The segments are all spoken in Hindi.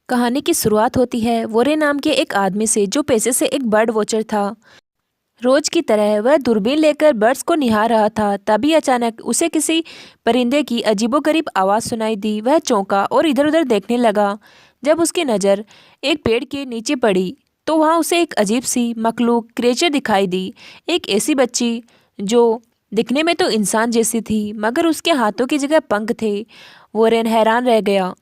कहानी की शुरुआत होती है वोरे नाम के एक आदमी से जो पेशे से एक बर्ड वॉचर था। रोज की तरह वह दूरबीन लेकर बर्ड्स को निहार रहा था। तभी अचानक उसे किसी परिंदे की अजीबोगरीब आवाज़ सुनाई दी। वह चौंका और इधर उधर देखने लगा। जब उसकी नज़र एक पेड़ के नीचे पड़ी तो वहाँ उसे एक अजीब सी मखलूक क्रिएचर दिखाई दी। एक ऐसी बच्ची जो दिखने में तो इंसान जैसी थी मगर उसके हाथों की जगह पंख थे। वोरेन हैरान रह गया।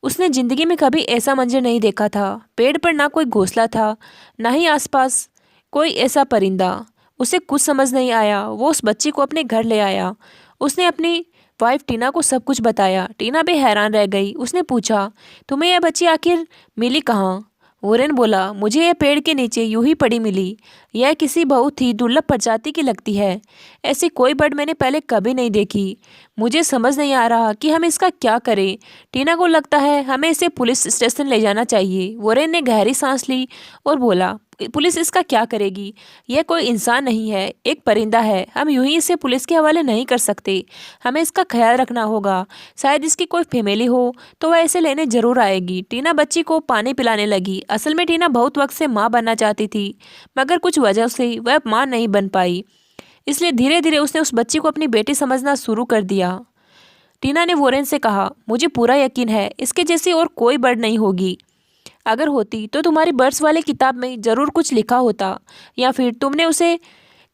उसने जिंदगी में कभी ऐसा मंजर नहीं देखा था। पेड़ पर ना कोई घोंसला था, ना ही आसपास कोई ऐसा परिंदा। उसे कुछ समझ नहीं आया। वो उस बच्ची को अपने घर ले आया। उसने अपनी वाइफ टीना को सब कुछ बताया। टीना भी हैरान रह गई। उसने पूछा, तुम्हें यह बच्ची आखिर मिली कहाँ? वोरेन बोला, मुझे यह पेड़ के नीचे यूं ही पड़ी मिली। यह किसी बहुत ही दुर्लभ प्रजाति की लगती है। ऐसी कोई बर्ड मैंने पहले कभी नहीं देखी। मुझे समझ नहीं आ रहा कि हम इसका क्या करें। टीना को लगता है हमें इसे पुलिस स्टेशन ले जाना चाहिए। वोरेन ने गहरी सांस ली और बोला, पुलिस इसका क्या करेगी? यह कोई इंसान नहीं है, एक परिंदा है। हम यूं ही इसे पुलिस के हवाले नहीं कर सकते। हमें इसका ख्याल रखना होगा। शायद इसकी कोई फैमिली हो तो वह इसे लेने जरूर आएगी। टीना बच्ची को पानी पिलाने लगी। असल में टीना बहुत वक्त से माँ बनना चाहती थी मगर कुछ वजह से वह माँ नहीं बन पाई। इसलिए धीरे धीरे उसने उस बच्ची को अपनी बेटी समझना शुरू कर दिया। टीना ने वोरेन से कहा, मुझे पूरा यकीन है इसके जैसी और कोई बर्ड नहीं होगी। अगर होती तो तुम्हारी बर्ड्स वाली किताब में ज़रूर कुछ लिखा होता या फिर तुमने उसे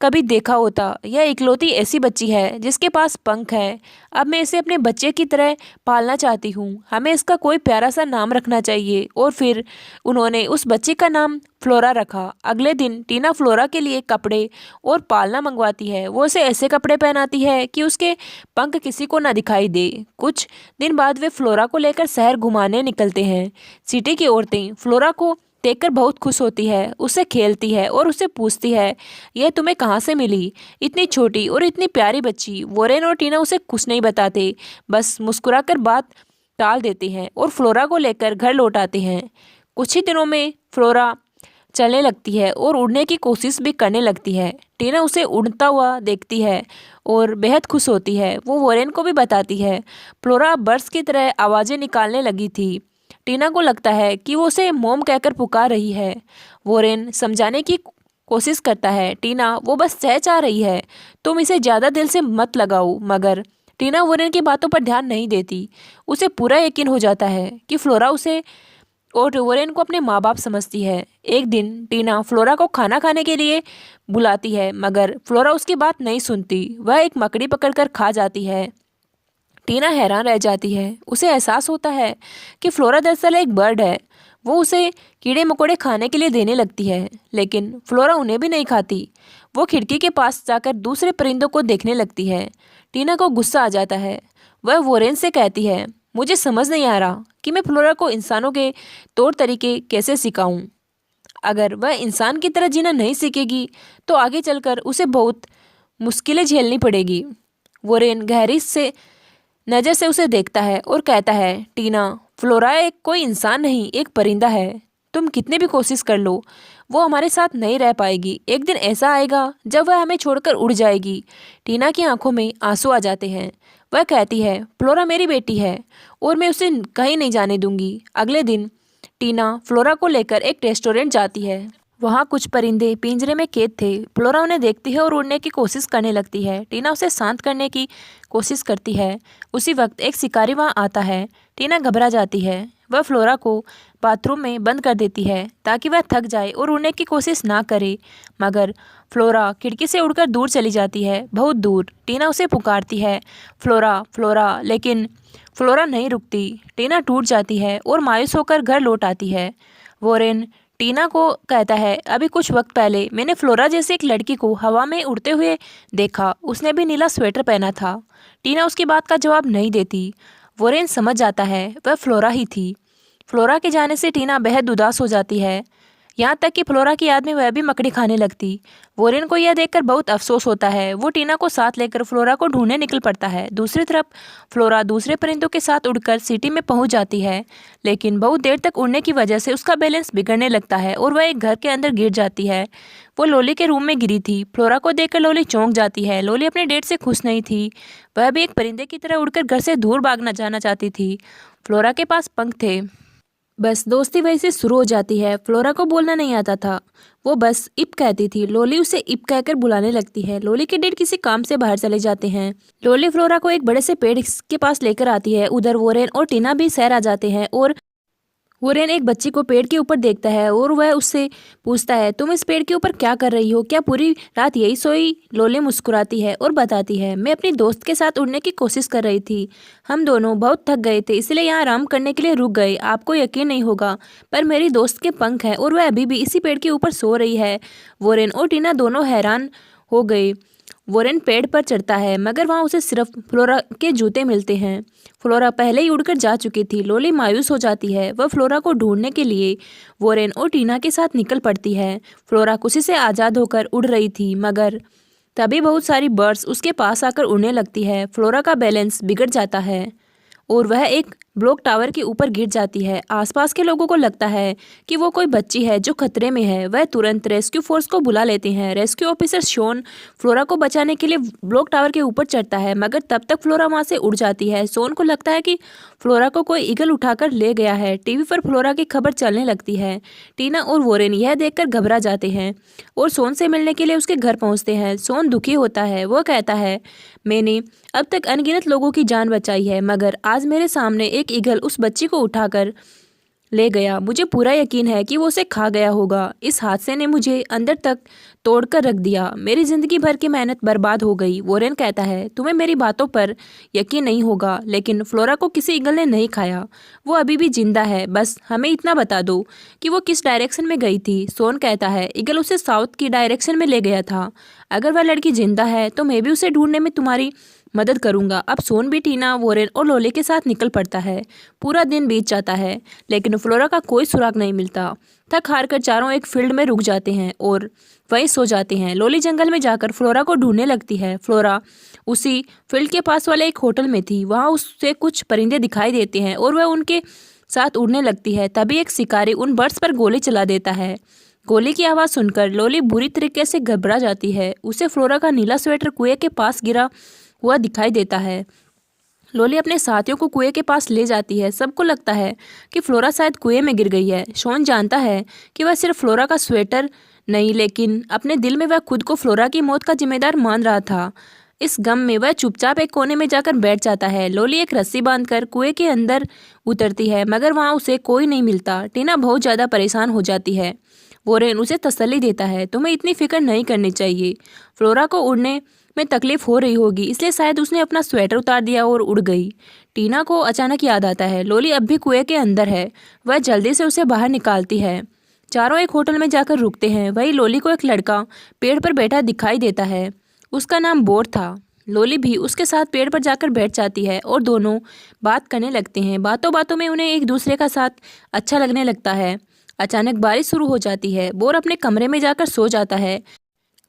कभी देखा होता। यह इकलौती ऐसी बच्ची है जिसके पास पंख है। अब मैं इसे अपने बच्चे की तरह पालना चाहती हूँ। हमें इसका कोई प्यारा सा नाम रखना चाहिए। और फिर उन्होंने उस बच्ची का नाम फ्लोरा रखा। अगले दिन टीना फ्लोरा के लिए कपड़े और पालना मंगवाती है। वो उसे ऐसे कपड़े पहनाती है कि उसके पंख किसी को ना दिखाई दे। कुछ दिन बाद वे फ्लोरा को लेकर शहर घुमाने निकलते हैं। सिटी की औरतें फ्लोरा को देखकर बहुत खुश होती है, उससे खेलती है और उससे पूछती है, यह तुम्हें कहाँ से मिली? इतनी छोटी और इतनी प्यारी बच्ची। वोरेन और टीना उसे कुछ नहीं बताते, बस मुस्कुराकर बात टाल देते हैं और फ्लोरा को लेकर घर लौट आते हैं। कुछ ही दिनों में फ्लोरा चलने लगती है और उड़ने की कोशिश भी करने लगती है। टीना उसे उड़ता हुआ देखती है और बेहद खुश होती है। वो वोरेन को भी बताती है। फ्लोरा बर्ड्स की तरह आवाज़ें निकालने लगी थी। टीना को लगता है कि वो उसे मोम कहकर पुकार रही है। वोरेन समझाने की कोशिश करता है, टीना वो बस चाह रही है, तुम इसे ज़्यादा दिल से मत लगाओ। मगर टीना वोरेन की बातों पर ध्यान नहीं देती। उसे पूरा यकीन हो जाता है कि फ्लोरा उसे और वोरेन को अपने माँ बाप समझती है। एक दिन टीना फ्लोरा को खाना खाने के लिए बुलाती है मगर फ्लोरा उसकी बात नहीं सुनती। वह एक मकड़ी पकड़कर खा जाती है। टीना हैरान रह जाती है। उसे एहसास होता है कि फ्लोरा दरअसल एक बर्ड है। वो उसे कीड़े मकोड़े खाने के लिए देने लगती है लेकिन फ्लोरा उन्हें भी नहीं खाती। वो खिड़की के पास जाकर दूसरे परिंदों को देखने लगती है। टीना को गुस्सा आ जाता है। वह वोरेन से कहती है, मुझे समझ नहीं आ रहा कि मैं फ्लोरा को इंसानों के तौर तरीके कैसे सिखाऊं। अगर वह इंसान की तरह जीना नहीं सीखेगी तो आगे चलकर उसे बहुत मुश्किलें झेलनी पड़ेगी। वोरेन गहरी से नज़र से उसे देखता है और कहता है, टीना फ्लोरा एक कोई इंसान नहीं, एक परिंदा है। तुम कितने भी कोशिश कर लो वो हमारे साथ नहीं रह पाएगी। एक दिन ऐसा आएगा जब वह हमें छोड़कर उड़ जाएगी। टीना की आंखों में आंसू आ जाते हैं। वह कहती है, फ्लोरा मेरी बेटी है और मैं उसे कहीं नहीं जाने दूंगी। अगले दिन टीना फ्लोरा को लेकर एक रेस्टोरेंट जाती है। वहाँ कुछ परिंदे पिंजरे में कैद थे। फ्लोरा उन्हें देखती है और उड़ने की कोशिश करने लगती है। टीना उसे शांत करने की कोशिश करती है। उसी वक्त एक शिकारी वहाँ आता है। टीना घबरा जाती है। वह फ्लोरा को बाथरूम में बंद कर देती है ताकि वह थक जाए और उड़ने की कोशिश ना करे। मगर फ्लोरा खिड़की से उड़कर दूर चली जाती है, बहुत दूर। टीना उसे पुकारती है, फ्लोरा फ्लोरा, लेकिन फ्लोरा नहीं रुकती। टीना टूट जाती है और मायूस होकर घर लौट आती है। वोरेन टीना को कहता है, अभी कुछ वक्त पहले मैंने फ्लोरा जैसी एक लड़की को हवा में उड़ते हुए देखा। उसने भी नीला स्वेटर पहना था। टीना उसकी बात का जवाब नहीं देती। वोरेन समझ जाता है वह फ्लोरा ही थी। फ्लोरा के जाने से टीना बेहद उदास हो जाती है, यहाँ तक कि फ्लोरा की याद में वह भी मकड़ी खाने लगती। वोरेन को यह देखकर बहुत अफसोस होता है। वो टीना को साथ लेकर फ्लोरा को ढूंढने निकल पड़ता है। दूसरी तरफ फ्लोरा दूसरे परिंदों के साथ उड़कर सिटी में पहुंच जाती है लेकिन बहुत देर तक उड़ने की वजह से उसका बैलेंस बिगड़ने लगता है और वह एक घर के अंदर गिर जाती है। वो लोली के रूम में गिरी थी। फ्लोरा को देखकर लोली चौंक जाती है। लोली अपने डेट से खुश नहीं थी। वह भी एक परिंदे की तरह उड़कर घर से दूर भागना जाना चाहती थी। फ्लोरा के पास पंख थे बस दोस्ती वहीं से शुरू हो जाती है। फ्लोरा को बोलना नहीं आता था, वो बस इप कहती थी। लोली उसे इप कहकर बुलाने लगती है। लोली के डैड किसी काम से बाहर चले जाते हैं। लोली फ्लोरा को एक बड़े से पेड़ के पास लेकर आती है। उधर वोरेन और टीना भी सैर आ जाते हैं और वोरेन एक बच्ची को पेड़ के ऊपर देखता है और वह उससे पूछता है, तुम इस पेड़ के ऊपर क्या कर रही हो? क्या पूरी रात यही सोई? लोली मुस्कुराती है और बताती है, मैं अपनी दोस्त के साथ उड़ने की कोशिश कर रही थी। हम दोनों बहुत थक गए थे, इसलिए यहाँ आराम करने के लिए रुक गए। आपको यकीन नहीं होगा, पर मेरी दोस्त के पंख हैं और वह अभी भी इसी पेड़ के ऊपर सो रही है। वोरेन और टीना दोनों हैरान हो गए। वोरेन पेड़ पर चढ़ता है, मगर वहाँ उसे सिर्फ फ्लोरा के जूते मिलते हैं। फ्लोरा पहले ही उड़कर जा चुकी थी। लोली मायूस हो जाती है। वह फ्लोरा को ढूंढने के लिए वोरेन और टीना के साथ निकल पड़ती है। फ्लोरा खुशी से आज़ाद होकर उड़ रही थी, मगर तभी बहुत सारी बर्ड्स उसके पास आकर उड़ने लगती है। फ्लोरा का बैलेंस बिगड़ जाता है और वह एक ब्लॉक टावर के ऊपर गिर जाती है। आसपास के लोगों को लगता है कि वो कोई बच्ची है जो खतरे में है। वह तुरंत रेस्क्यू फोर्स को बुला लेते हैं। रेस्क्यू ऑफिसर शॉन फ्लोरा को बचाने के लिए ब्लॉक टावर के ऊपर चढ़ता है, मगर तब तक फ्लोरा वहां से उड़ जाती है। शॉन को लगता है कि फ्लोरा को कोई ईगल उठाकर ले गया है। टीवी पर फ्लोरा की खबर चलने लगती है। टीना और वोरेन यह देखकर घबरा जाते हैं और शॉन से मिलने के लिए उसके घर पहुंचते हैं। शॉन दुखी होता है। वो कहता है, मैंने अब तक अनगिनत लोगों की जान बचाई है, मगर आज मेरे सामने एक ईगल उस बच्ची को उठाकर ले गया। मुझे पूरा यकीन है कि वो उसे खा गया होगा। इस हादसे ने मुझे अंदर तक तोड़कर रख दिया। मेरी जिंदगी भर की मेहनत बर्बाद हो गई। वोरेन कहता है, तुम्हें मेरी बातों पर यकीन नहीं होगा, लेकिन फ्लोरा को किसी ईगल ने नहीं खाया। वो अभी भी जिंदा है। बस हमें इतना बता दो कि वो किस डायरेक्शन में गई थी। सोन कहता है, ईगल उसे साउथ की डायरेक्शन में ले गया था। अगर वह लड़की जिंदा है तो मैं भी उसे ढूंढने में तुम्हारी मदद करूंगा। अब सोन भी टीना, वोरेन और लोली के साथ निकल पड़ता है। पूरा दिन बीत जाता है, लेकिन फ्लोरा का कोई सुराग नहीं मिलता। थक हार कर चारों एक फील्ड में रुक जाते हैं और वहीं सो जाते हैं। लोली जंगल में जाकर फ्लोरा को ढूंढने लगती है। फ्लोरा उसी फील्ड के पास वाले एक होटल में थी। वहाँ उससे कुछ परिंदे दिखाई देते हैं और वह उनके साथ उड़ने लगती है। तभी एक शिकारी उन बर्ड्स पर गोली चला देता है। गोली की आवाज़ सुनकर लोली बुरी तरीके से घबरा जाती है। उसे फ्लोरा का नीला स्वेटर कुएं के पास गिरा हुआ दिखाई देता है। लोली अपने साथियों को कुएं के पास ले जाती है। सबको लगता है कि फ्लोरा शायद कुएं में गिर गई है। शॉन जानता है कि वह सिर्फ फ्लोरा का स्वेटर नहीं, लेकिन अपने दिल में वह खुद को फ्लोरा की मौत का जिम्मेदार मान रहा था। इस गम में वह चुपचाप एक कोने में जाकर बैठ जाता है। लोली एक रस्सी बांधकर कुएं के अंदर उतरती है, मगर वहाँ उसे कोई नहीं मिलता। टीना बहुत ज़्यादा परेशान हो जाती है। वोरेन उसे तसल्ली देता है, तुम्हें इतनी फिक्र नहीं करनी चाहिए। फ्लोरा को उड़ने में तकलीफ हो रही होगी, इसलिए शायद उसने अपना स्वेटर उतार दिया और उड़ गई। टीना को अचानक याद आता है लोली अब भी कुएं के अंदर है। वह जल्दी से उसे बाहर निकालती है। चारों एक होटल में जाकर रुकते हैं। वहीं लोली को एक लड़का पेड़ पर बैठा दिखाई देता है। उसका नाम बोर था। लोली भी उसके साथ पेड़ पर जाकर बैठ जाती है और दोनों बात करने लगते हैं। बातों बातों में उन्हें एक दूसरे का साथ अच्छा लगने लगता है। अचानक बारिश शुरू हो जाती है। बोर अपने कमरे में जाकर सो जाता है।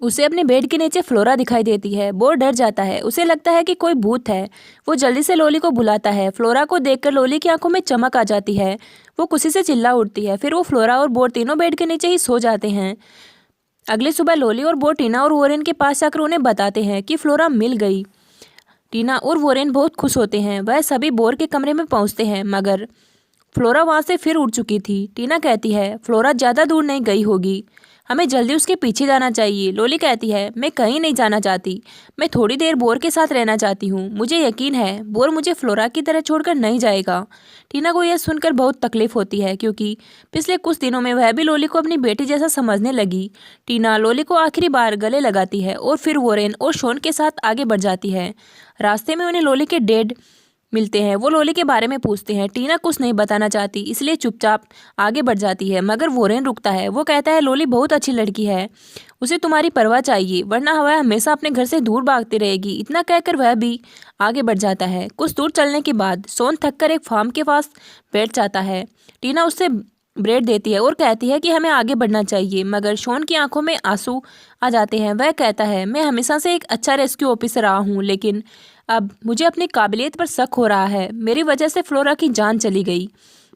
उसे अपने बेड के नीचे फ्लोरा दिखाई देती है। बोर डर जाता है। उसे लगता है कि कोई भूत है। वो जल्दी से लोली को बुलाता है। फ्लोरा को देखकर लोली की आंखों में चमक आ जाती है। वो खुशी से चिल्ला उठती है। फिर वो फ्लोरा और बोर तीनों बेड के नीचे ही सो जाते हैं। अगली सुबह लोली और बोर टीना और वोरेन के पास जाकर उन्हें बताते हैं कि फ्लोरा मिल गई। टीना और वोरेन बहुत खुश होते हैं। वह सभी बोर के कमरे में पहुंचते हैं, मगर फ्लोरा वहां से फिर उड़ चुकी थी। टीना कहती है, फ्लोरा ज़्यादा दूर नहीं गई होगी, हमें जल्दी उसके पीछे जाना चाहिए। लोली कहती है, मैं कहीं नहीं जाना चाहती, मैं थोड़ी देर बोर के साथ रहना चाहती हूँ। मुझे यकीन है बोर मुझे फ्लोरा की तरह छोड़कर नहीं जाएगा। टीना को यह सुनकर बहुत तकलीफ होती है, क्योंकि पिछले कुछ दिनों में वह भी लोली को अपनी बेटी जैसा समझने लगी। टीना लोली को आखिरी बार गले लगाती है और फिर वोरेन और शॉन के साथ आगे बढ़ जाती है। रास्ते में उन्हें लोली के डैड मिलते हैं। वो लोली के बारे में पूछते हैं। टीना कुछ नहीं बताना चाहती, इसलिए चुपचाप आगे बढ़ जाती है, मगर वोरेन रुकता है। वो कहता है, लोली बहुत अच्छी लड़की है, उसे तुम्हारी परवाह चाहिए, वरना वह हमेशा अपने घर से दूर भागती रहेगी। इतना कहकर वह भी आगे बढ़ जाता है। कुछ दूर चलने के बाद सोन थककर एक फार्म के पास बैठ जाता है। टीना उससे ब्रेड देती है और कहती है कि हमें आगे बढ़ना चाहिए, मगर शॉन की आंखों में आंसू आ जाते हैं। वह कहता है, मैं हमेशा से एक अच्छा रेस्क्यू ऑफिसर रहा हूँ, लेकिन अब मुझे अपनी काबिलियत पर शक हो रहा है। मेरी वजह से फ्लोरा की जान चली गई,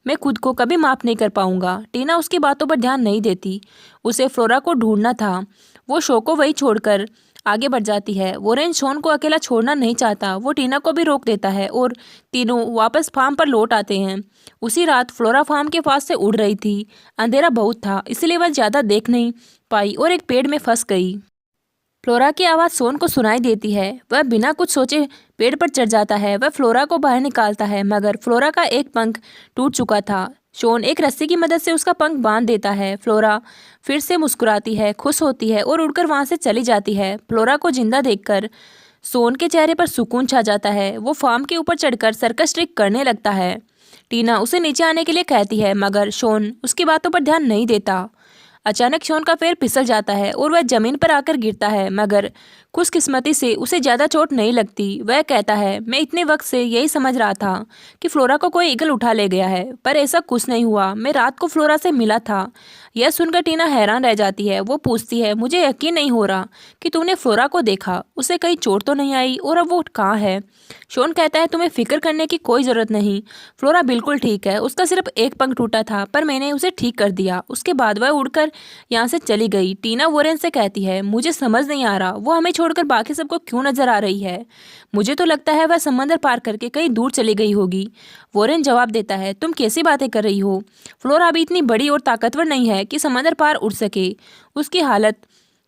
मैं खुद को कभी माफ़ नहीं कर पाऊंगा। टीना उसकी बातों पर ध्यान नहीं देती। उसे फ्लोरा को ढूंढना था। वो शो को वही छोड़कर आगे बढ़ जाती है। वोरेन शॉन को अकेला छोड़ना नहीं चाहता, वो टीना को भी रोक देता है और तीनों वापस फार्म पर लौट आते हैं। उसी रात फ्लोरा फार्म के पास से उड़ रही थी। अंधेरा बहुत था, इसलिए वह ज़्यादा देख नहीं पाई और एक पेड़ में फंस गई। फ्लोरा की आवाज़ शॉन को सुनाई देती है। वह बिना कुछ सोचे पेड़ पर चढ़ जाता है। वह फ्लोरा को बाहर निकालता है, मगर फ्लोरा का एक पंख टूट चुका था। शॉन एक रस्सी की मदद से उसका पंख बांध देता है। फ्लोरा फिर से मुस्कुराती है, खुश होती है और उड़कर वहां से चली जाती है। फ्लोरा को जिंदा देखकर शॉन के चेहरे पर सुकून छा जाता है। वो फार्म के ऊपर चढ़कर सर्कस ट्रिक करने लगता है। टीना उसे नीचे आने के लिए कहती है, मगर शॉन उसकी बातों पर ध्यान नहीं देता। अचानक शॉन का पैर फिसल जाता है और वह जमीन पर आकर गिरता है, मगर खुशकिस्मती से उसे ज़्यादा चोट नहीं लगती। वह कहता है, मैं इतने वक्त से यही समझ रहा था कि फ्लोरा को कोई ईगल उठा ले गया है, पर ऐसा कुछ नहीं हुआ। मैं रात को फ्लोरा से मिला था। यह सुनकर टीना हैरान रह जाती है। वो पूछती है, मुझे यकीन नहीं हो रहा कि तूने फ्लोरा को देखा। उसे कहीं चोट तो नहीं आई और अब वो कहाँ है? शॉन कहता है, तुम्हें फिक्र करने की कोई ज़रूरत नहीं। फ्लोरा बिल्कुल ठीक है। उसका सिर्फ एक पंख टूटा था, पर मैंने उसे ठीक कर दिया। उसके बाद वह उड़कर यहाँ से चली गई। टीना वोरेन से कहती है, मुझे समझ नहीं आ रहा वो हमें छोड़कर बाकी सबको क्यों नजर आ रही है। मुझे तो लगता है वह समंदर पार करके कहीं दूर चली गई होगी। वोरेन जवाब देता है, तुम कैसी बातें कर रही हो? फ्लोरा अभी इतनी बड़ी और ताकतवर नहीं है कि समंदर पार उड़ सके। उसकी हालत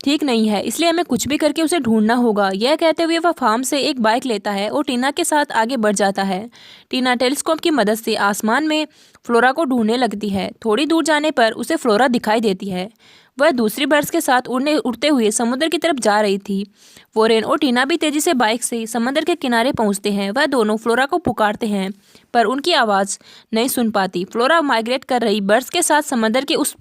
ठीक नहीं है, इसलिए हमें कुछ भी करके उसे ढूंढना होगा। यह कहते हुए वह फार्म से एक बाइक लेता है और टीना के साथ आगे बढ़ जाता है। टीना टेलीस्कोप की मदद से आसमान में फ्लोरा को ढूंढने लगती है। थोड़ी दूर जाने पर उसे फ्लोरा दिखाई देती है। वह दूसरी बर्ड्स के साथ उड़ते हुए समुद्र की तरफ जा रही थी। वोरेन और टीना भी तेजी से बाइक से समुद्र के किनारे पहुंचते हैं। वह दोनों फ्लोरा को पुकारते हैं, पर उनकी आवाज़ नहीं सुन पाती। फ्लोरा माइग्रेट कर रही बर्ड्स के साथ समुद्र के उस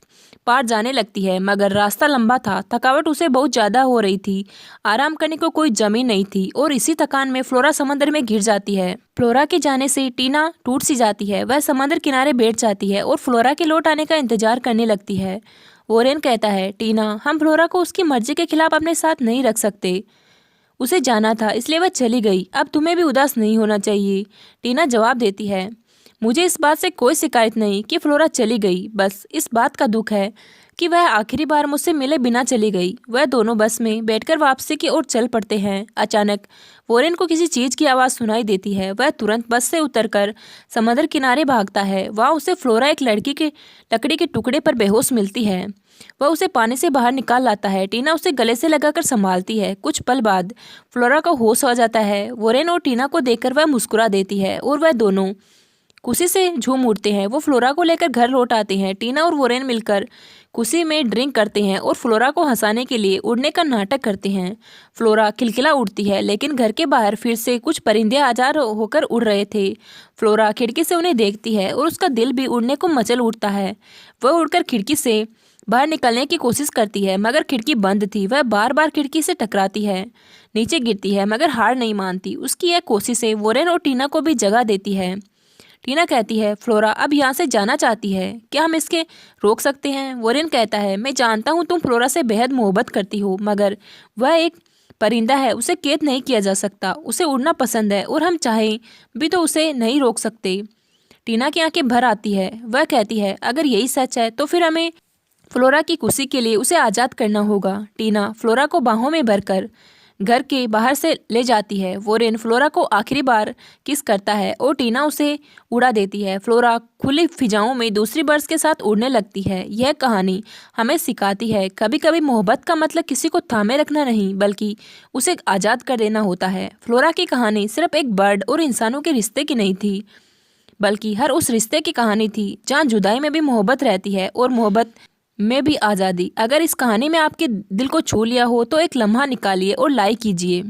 पार जाने लगती है, मगर रास्ता लंबा था। थकावट उसे बहुत ज़्यादा हो रही थी। आराम करने को कोई जमीन नहीं थी और इसी थकान में फ्लोरा समुद्र में गिर जाती है। फ्लोरा के जाने से टीना टूट सी जाती है। वह समुद्र किनारे बैठ जाती है और फ्लोरा के लौट आने का इंतजार करने लगती है। वोरेन कहता है, टीना, हम फ्लोरा को उसकी मर्जी के खिलाफ अपने साथ नहीं रख सकते। उसे जाना था, इसलिए वह चली गई। अब तुम्हें भी उदास नहीं होना चाहिए। टीना जवाब देती है, मुझे इस बात से कोई शिकायत नहीं कि फ्लोरा चली गई। बस इस बात का दुख है कि वह आखिरी बार मुझसे मिले बिना चली गई। वह दोनों बस में बैठकर वापसी की ओर चल पड़ते हैं। अचानक वोरेन को किसी चीज़ की आवाज़ सुनाई देती है। वह तुरंत बस से उतरकर समुद्र किनारे भागता है। वहाँ उसे फ्लोरा एक लकड़ी के टुकड़े पर बेहोश मिलती है। वह उसे पानी से बाहर निकाल लाता है। टीना उसे गले से लगाकर संभालती है। कुछ पल बाद फ्लोरा को होश आ जाता है। वोरेन और टीना को देखकर वह मुस्कुरा देती है और वह दोनों खुशी से झूम उठते हैं। वो फ्लोरा को लेकर घर लौट आते हैं। टीना और वोरेन मिलकर खुशी में ड्रिंक करते हैं और फ्लोरा को हंसाने के लिए उड़ने का नाटक करते हैं। फ्लोरा खिलखिला उड़ती है, लेकिन घर के बाहर फिर से कुछ परिंदे आज़ाद होकर उड़ रहे थे। फ्लोरा खिड़की से उन्हें देखती है और उसका दिल भी उड़ने को मचल उठता है। वह उड़कर खिड़की से बाहर निकलने की कोशिश करती है, मगर खिड़की बंद थी। वह बार बार खिड़की से टकराती है, नीचे गिरती है, मगर हार नहीं मानती। उसकी यह कोशिशें वोरेन और टीना को भी जगह देती है। टीना कहती है, फ्लोरा अब यहाँ से जाना चाहती है, क्या हम इसके रोक सकते हैं? वोरेन कहता है, मैं जानता हूँ तुम फ्लोरा से बेहद मोहब्बत करती हो, मगर वह एक परिंदा है, उसे कैद नहीं किया जा सकता। उसे उड़ना पसंद है और हम चाहें भी तो उसे नहीं रोक सकते। टीना की आंखें भर आती है। वह कहती है, अगर यही सच है तो फिर हमें फ्लोरा की खुशी के लिए उसे आज़ाद करना होगा। टीना फ्लोरा को बाहों में भरकर घर के बाहर से ले जाती है। वोरेन फ्लोरा को आखिरी बार किस करता है और टीना उसे उड़ा देती है। फ्लोरा खुली फिजाओं में दूसरी बर्ड्स के साथ उड़ने लगती है। यह कहानी हमें सिखाती है, कभी कभी मोहब्बत का मतलब किसी को थामे रखना नहीं, बल्कि उसे आज़ाद कर देना होता है। फ्लोरा की कहानी सिर्फ एक बर्ड और इंसानों के रिश्ते की नहीं थी, बल्कि हर उस रिश्ते की कहानी थी जहाँ जुदाई में भी मोहब्बत रहती है और मोहब्बत में भी आज़ादी। अगर इस कहानी में आपके दिल को छू लिया हो तो एक लम्हा निकालिए और लाइक कीजिए।